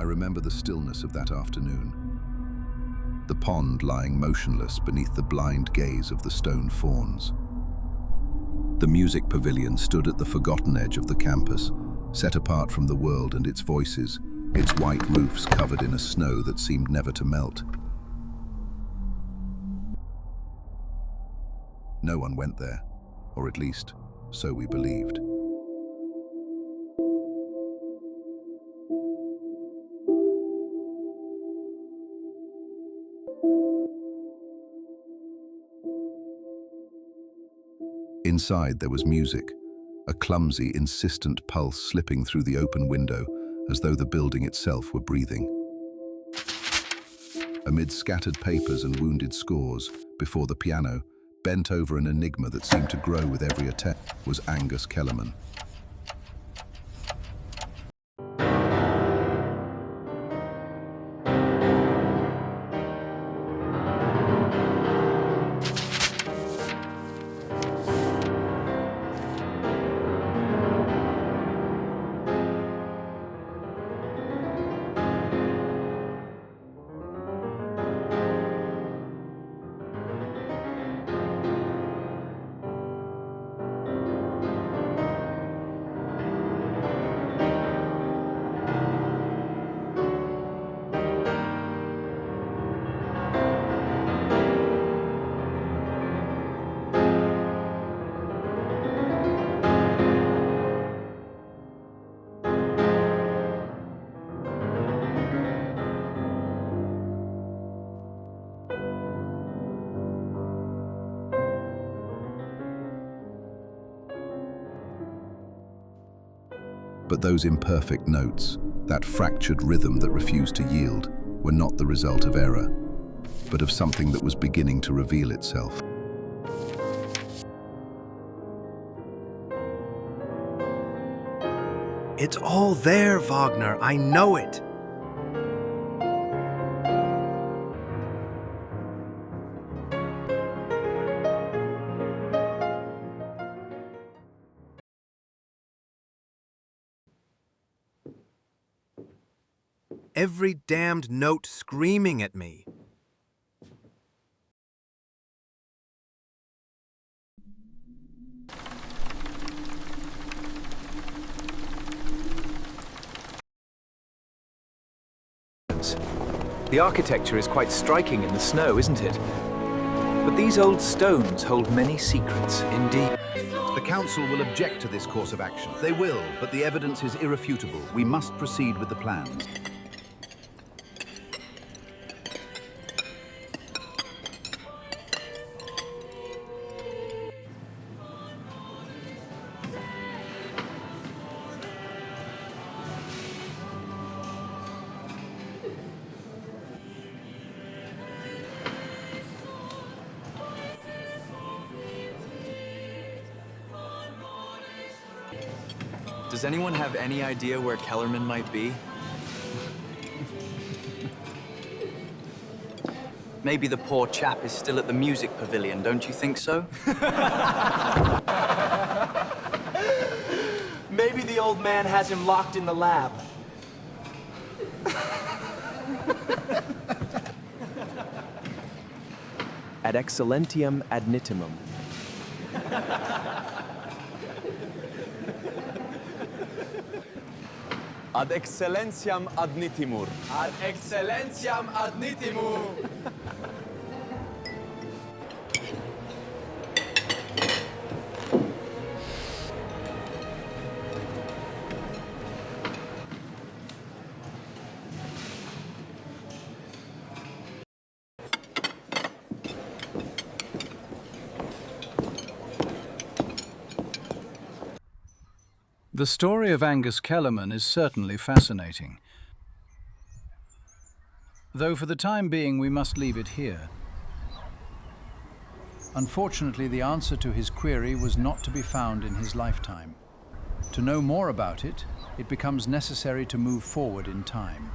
remember the stillness of that afternoon. The pond lying motionless beneath the blind gaze of the stone fawns. The music pavilion stood at the forgotten edge of the campus, set apart from the world and its voices, its white roofs covered in a snow that seemed never to melt. No one went there, or at least, so we believed. Inside there was music, a clumsy, insistent pulse slipping through the open window as though the building itself were breathing. Amid scattered papers and wounded scores, before the piano, bent over an enigma that seemed to grow with every attempt, was Angus Kellerman. But those imperfect notes, that fractured rhythm that refused to yield, were not the result of error, but of something that was beginning to reveal itself. It's all there, Wagner. I know it. Every damned note screaming at me. The architecture is quite striking in the snow, isn't it? But these old stones hold many secrets. Indeed. The council will object to this course of action. They will, but the evidence is irrefutable. We must proceed with the plans. Does anyone have any idea where Kellerman might be? Maybe the poor chap is still at the music pavilion, don't you think so? Maybe the old man has him locked in the lab. Ad excellentiam ad nitimum. Ad excellentiam ad nitimur. Ad excellentiam ad nitimur. The story of Angus Kellerman is certainly fascinating. Though for the time being we must leave it here. Unfortunately, the answer to his query was not to be found in his lifetime. To know more about it, it becomes necessary to move forward in time.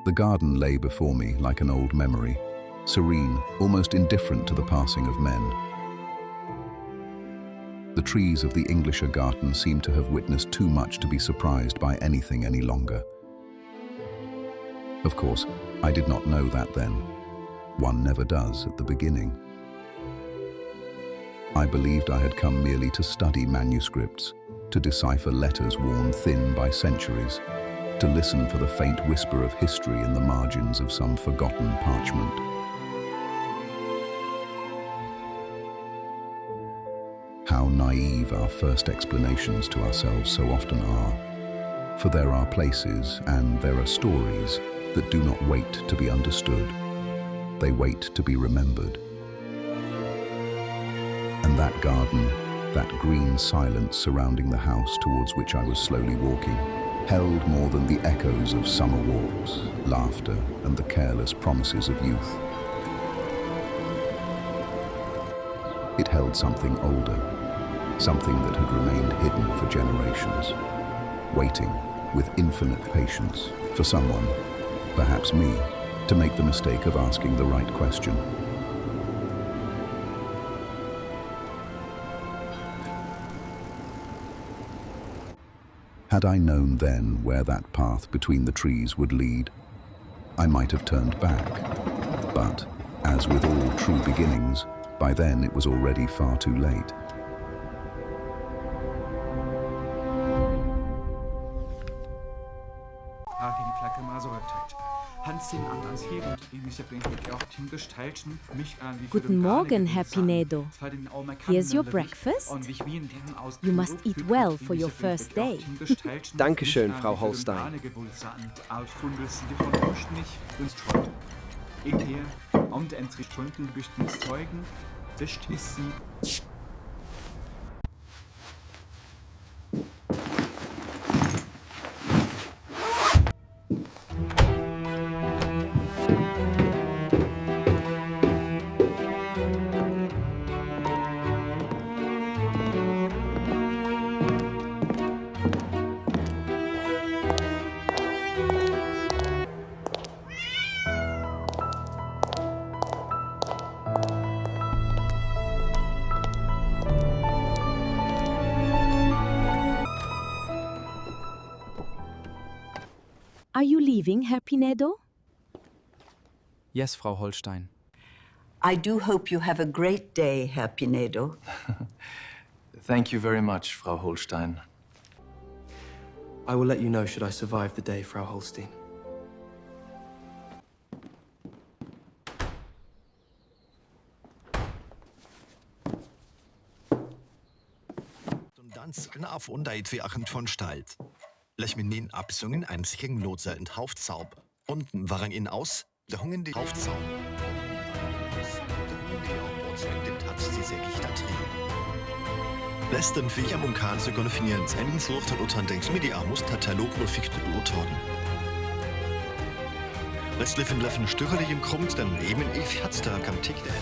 The garden lay before me like an old memory, serene, almost indifferent to the passing of men. The trees of the Englischer Garten seemed to have witnessed too much to be surprised by anything any longer. Of course, I did not know that then. One never does at the beginning. I believed I had come merely to study manuscripts, to decipher letters worn thin by centuries, to listen for the faint whisper of history in the margins of some forgotten parchment. How naive our first explanations to ourselves so often are. For there are places and there are stories that do not wait to be understood. They wait to be remembered. And that garden, that green silence surrounding the house towards which I was slowly walking, held more than the echoes of summer walks, laughter, and the careless promises of youth. It held something older, something that had remained hidden for generations, waiting with infinite patience for someone, perhaps me, to make the mistake of asking the right question. Had I known then where that path between the trees would lead, I might have turned back. But, as with all true beginnings, by then it was already far too late. Guten Morgen, Herr Pinedo. Here's your breakfast. You must eat well for your first day. Dankeschön, Frau Holstein. Are you leaving, Herr Pinedo? Yes, Frau Holstein. I do hope you have a great day, Herr Pinedo. Thank you very much, Frau Holstein. I will let you know should I survive the day, Frau Holstein. Dans en af ondeit wie achend von Stalt. Lech min nin absungen ein King Ludwig in Haufzaub. Unten waren ihn aus, der hungen die Haufzaub. Dem Tatz die sehr gichter Tri. Letzten wie am Unkan zu konfinieren, seinen Sucht und Utan denkst mir die Amus Tatalog nur fichte Urtorden. Letztlich in Leffen störerlich im Krummt, dann eben ich hat's da am Tick der